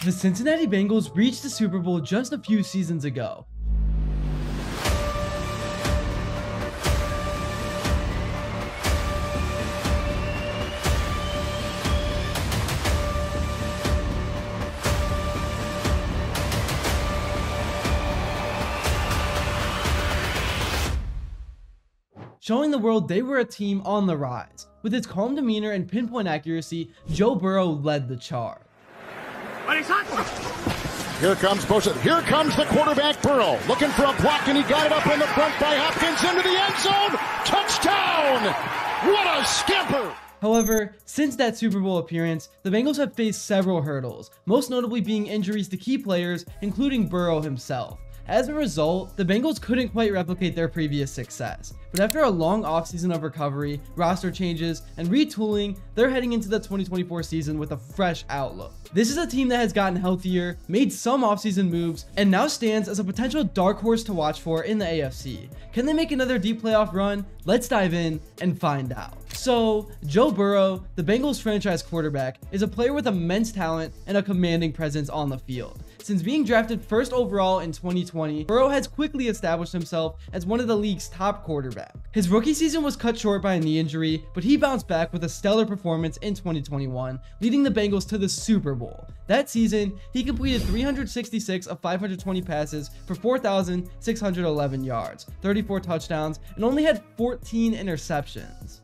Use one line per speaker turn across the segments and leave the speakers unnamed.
The Cincinnati Bengals reached the Super Bowl just a few seasons ago. Showing the world they were a team on the rise. With its calm demeanor and pinpoint accuracy, Joe Burrow led the charge.
Here comes Bosa. Here comes the quarterback, Burrow. Looking for a block, and he got it up in the front by Hopkins into the end zone. Touchdown! What a scamper!
However, since that Super Bowl appearance, the Bengals have faced several hurdles, most notably being injuries to key players, including Burrow himself. As a result, the Bengals couldn't quite replicate their previous success. But after a long offseason of recovery, roster changes, and retooling, they're heading into the 2024 season with a fresh outlook. This is a team that has gotten healthier, made some offseason moves, and now stands as a potential dark horse to watch for in the AFC. Can they make another deep playoff run? Let's dive in and find out. So, Joe Burrow, the Bengals franchise quarterback, is a player with immense talent and a commanding presence on the field. Since being drafted first overall in 2020, Burrow has quickly established himself as one of the league's top quarterbacks. His rookie season was cut short by a knee injury, but he bounced back with a stellar performance in 2021, leading the Bengals to the Super Bowl. That season, he completed 366 of 520 passes for 4,611 yards, 34 touchdowns, and only had 14 interceptions.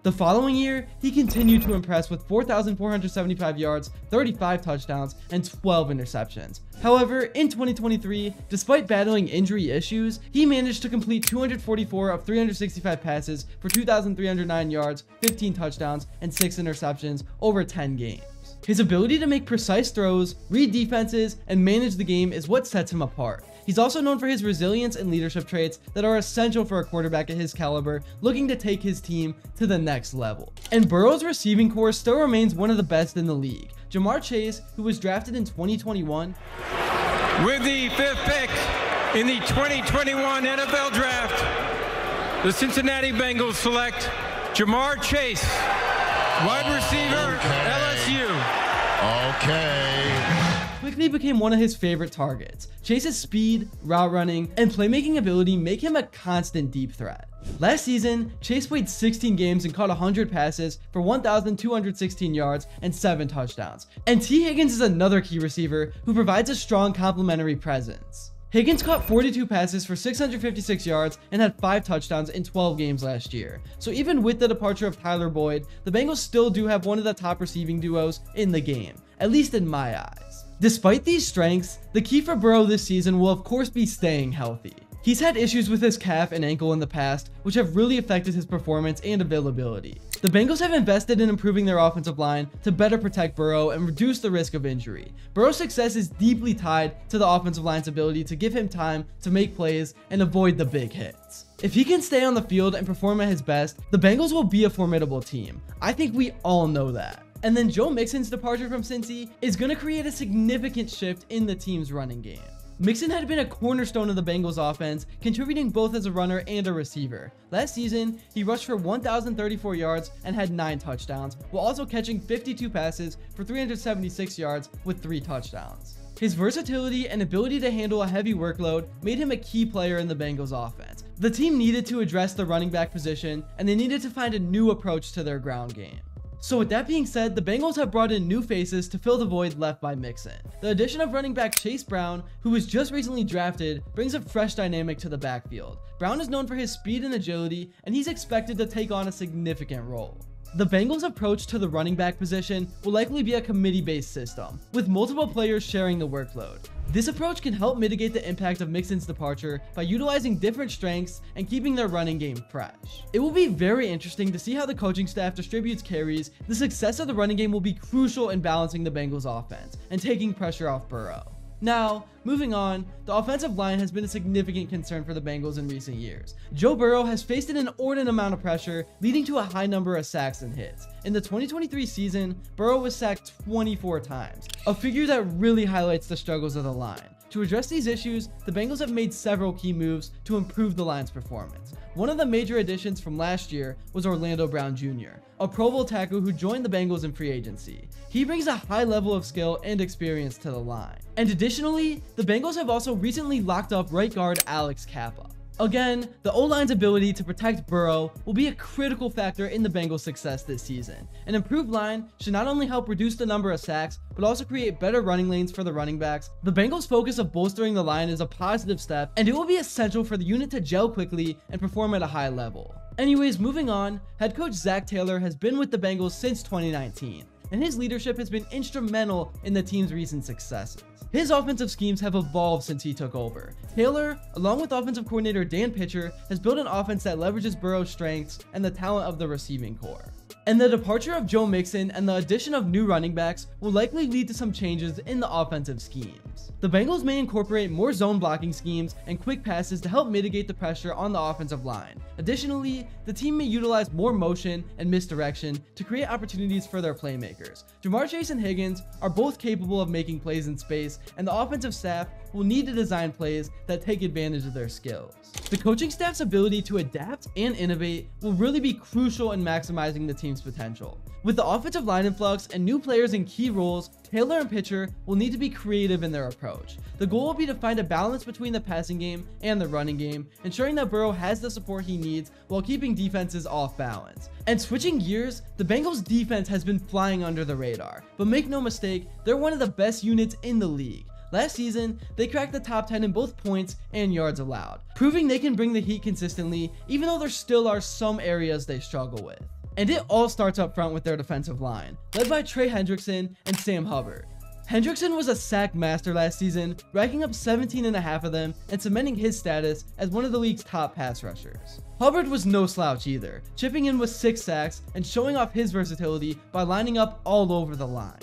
The following year, he continued to impress with 4,475 yards, 35 touchdowns, and 12 interceptions. However, in 2023, despite battling injury issues, he managed to complete 244 of 365 passes for 2,309 yards, 15 touchdowns, and 6 interceptions over 10 games. His ability to make precise throws, read defenses, and manage the game is what sets him apart. He's also known for his resilience and leadership traits that are essential for a quarterback at his caliber looking to take his team to the next level. And Burrow's receiving corps still remains one of the best in the league. Ja'Marr Chase, who was drafted in 2021,
with the 5th pick in the 2021 NFL Draft, the Cincinnati Bengals select Ja'Marr Chase, wide receiver, LSU.
quickly became one of his favorite targets. Chase's speed, route running, and playmaking ability make him a constant deep threat. Last season, Chase played 16 games and caught 100 passes for 1,216 yards and 7 touchdowns. And T. Higgins is another key receiver who provides a strong complementary presence. Higgins caught 42 passes for 656 yards and had 5 touchdowns in 12 games last year. So even with the departure of Tyler Boyd, the Bengals still do have one of the top receiving duos in the game, at least in my eyes. Despite these strengths, the key for Burrow this season will of course be staying healthy. He's had issues with his calf and ankle in the past, which have really affected his performance and availability. The Bengals have invested in improving their offensive line to better protect Burrow and reduce the risk of injury. Burrow's success is deeply tied to the offensive line's ability to give him time to make plays and avoid the big hits. If he can stay on the field and perform at his best, the Bengals will be a formidable team. I think we all know that. And then Joe Mixon's departure from Cincy is going to create a significant shift in the team's running game. Mixon had been a cornerstone of the Bengals offense, contributing both as a runner and a receiver. Last season, he rushed for 1,034 yards and had 9 touchdowns, while also catching 52 passes for 376 yards with 3 touchdowns. His versatility and ability to handle a heavy workload made him a key player in the Bengals offense. The team needed to address the running back position, and they needed to find a new approach to their ground game. So with that being said, the Bengals have brought in new faces to fill the void left by Mixon. The addition of running back Chase Brown, who was just recently drafted, brings a fresh dynamic to the backfield. Brown is known for his speed and agility, and he's expected to take on a significant role. The Bengals' approach to the running back position will likely be a committee-based system, with multiple players sharing the workload. This approach can help mitigate the impact of Mixon's departure by utilizing different strengths and keeping their running game fresh. It will be very interesting to see how the coaching staff distributes carries. The success of the running game will be crucial in balancing the Bengals' offense and taking pressure off Burrow. Now, moving on, the offensive line has been a significant concern for the Bengals in recent years. Joe Burrow has faced an inordinate amount of pressure, leading to a high number of sacks and hits. In the 2023 season, Burrow was sacked 24 times, a figure that really highlights the struggles of the line. To address these issues, the Bengals have made several key moves to improve the line's performance. One of the major additions from last year was Orlando Brown Jr., a Pro Bowl tackle who joined the Bengals in free agency. He brings a high level of skill and experience to the line. And additionally, the Bengals have also recently locked up right guard Alex Kappa. Again, the O-line's ability to protect Burrow will be a critical factor in the Bengals' success this season. An improved line should not only help reduce the number of sacks, but also create better running lanes for the running backs. The Bengals' focus of bolstering the line is a positive step, and it will be essential for the unit to gel quickly and perform at a high level. Anyways, moving on, head coach Zac Taylor has been with the Bengals since 2019. And his leadership has been instrumental in the team's recent successes. His offensive schemes have evolved since he took over. Taylor, along with offensive coordinator Dan Pitcher, has built an offense that leverages Burrow's strengths and the talent of the receiving core. And the departure of Joe Mixon and the addition of new running backs will likely lead to some changes in the offensive schemes. The Bengals may incorporate more zone blocking schemes and quick passes to help mitigate the pressure on the offensive line. Additionally, the team may utilize more motion and misdirection to create opportunities for their playmakers. Jamar Chase and Higgins are both capable of making plays in space, and the offensive staff will need to design plays that take advantage of their skills. The coaching staff's ability to adapt and innovate will really be crucial in maximizing the team's potential. With the offensive line influx and new players in key roles, Taylor and Pitcher will need to be creative in their approach. The goal will be to find a balance between the passing game and the running game, ensuring that Burrow has the support he needs while keeping defenses off balance. And switching gears, the Bengals defense has been flying under the radar, but make no mistake, they're one of the best units in the league. Last season, they cracked the top 10 in both points and yards allowed, proving they can bring the heat consistently, even though there still are some areas they struggle with. And it all starts up front with their defensive line, led by Trey Hendrickson and Sam Hubbard. Hendrickson was a sack master last season, racking up 17.5 of them and cementing his status as one of the league's top pass rushers. Hubbard was no slouch either, chipping in with 6 sacks and showing off his versatility by lining up all over the line.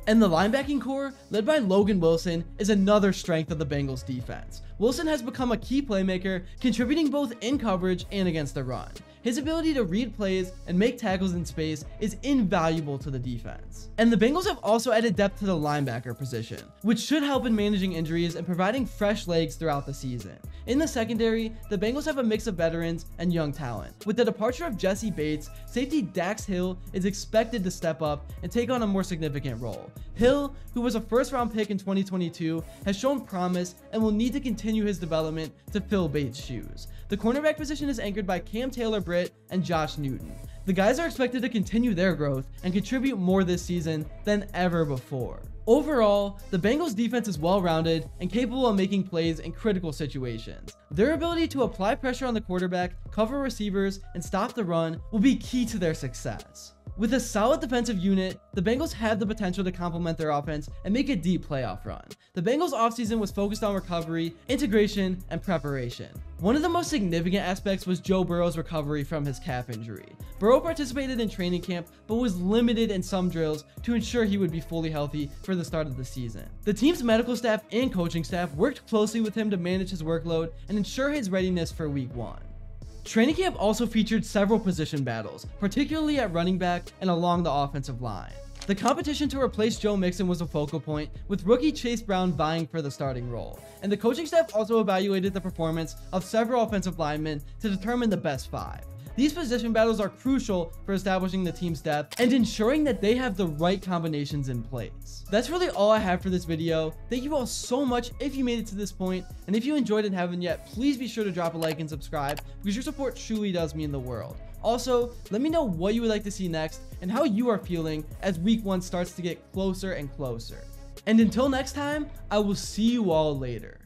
And the linebacking core, led by Logan Wilson, is another strength of the Bengals defense. Wilson has become a key playmaker, contributing both in coverage and against the run. His ability to read plays and make tackles in space is invaluable to the defense. And the Bengals have also added depth to the linebacker position, which should help in managing injuries and providing fresh legs throughout the season. In the secondary, the Bengals have a mix of veterans and young talent. With the departure of Jesse Bates, safety Dax Hill is expected to step up and take on a more significant role. Hill, who was a first-round pick in 2022, has shown promise and will need to continue his development to fill Bates' shoes. The cornerback position is anchored by Cam Taylor-Britt and Josh Newton. The guys are expected to continue their growth and contribute more this season than ever before. Overall, the Bengals defense is well-rounded and capable of making plays in critical situations. Their ability to apply pressure on the quarterback, cover receivers, and stop the run will be key to their success. With a solid defensive unit, the Bengals have the potential to complement their offense and make a deep playoff run. The Bengals offseason was focused on recovery, integration, and preparation. One of the most significant aspects was Joe Burrow's recovery from his calf injury. Burrow participated in training camp, but was limited in some drills to ensure he would be fully healthy for the start of the season. The team's medical staff and coaching staff worked closely with him to manage his workload and ensure his readiness for Week 1. Training camp also featured several position battles, particularly at running back and along the offensive line. The competition to replace Joe Mixon was a focal point, with rookie Chase Brown vying for the starting role. And the coaching staff also evaluated the performance of several offensive linemen to determine the best 5. These position battles are crucial for establishing the team's depth and ensuring that they have the right combinations in place. That's really all I have for this video. Thank you all so much if you made it to this point, and if you enjoyed and haven't yet, please be sure to drop a like and subscribe because your support truly does mean the world. Also, let me know what you would like to see next and how you are feeling as Week 1 starts to get closer and closer. And until next time, I will see you all later.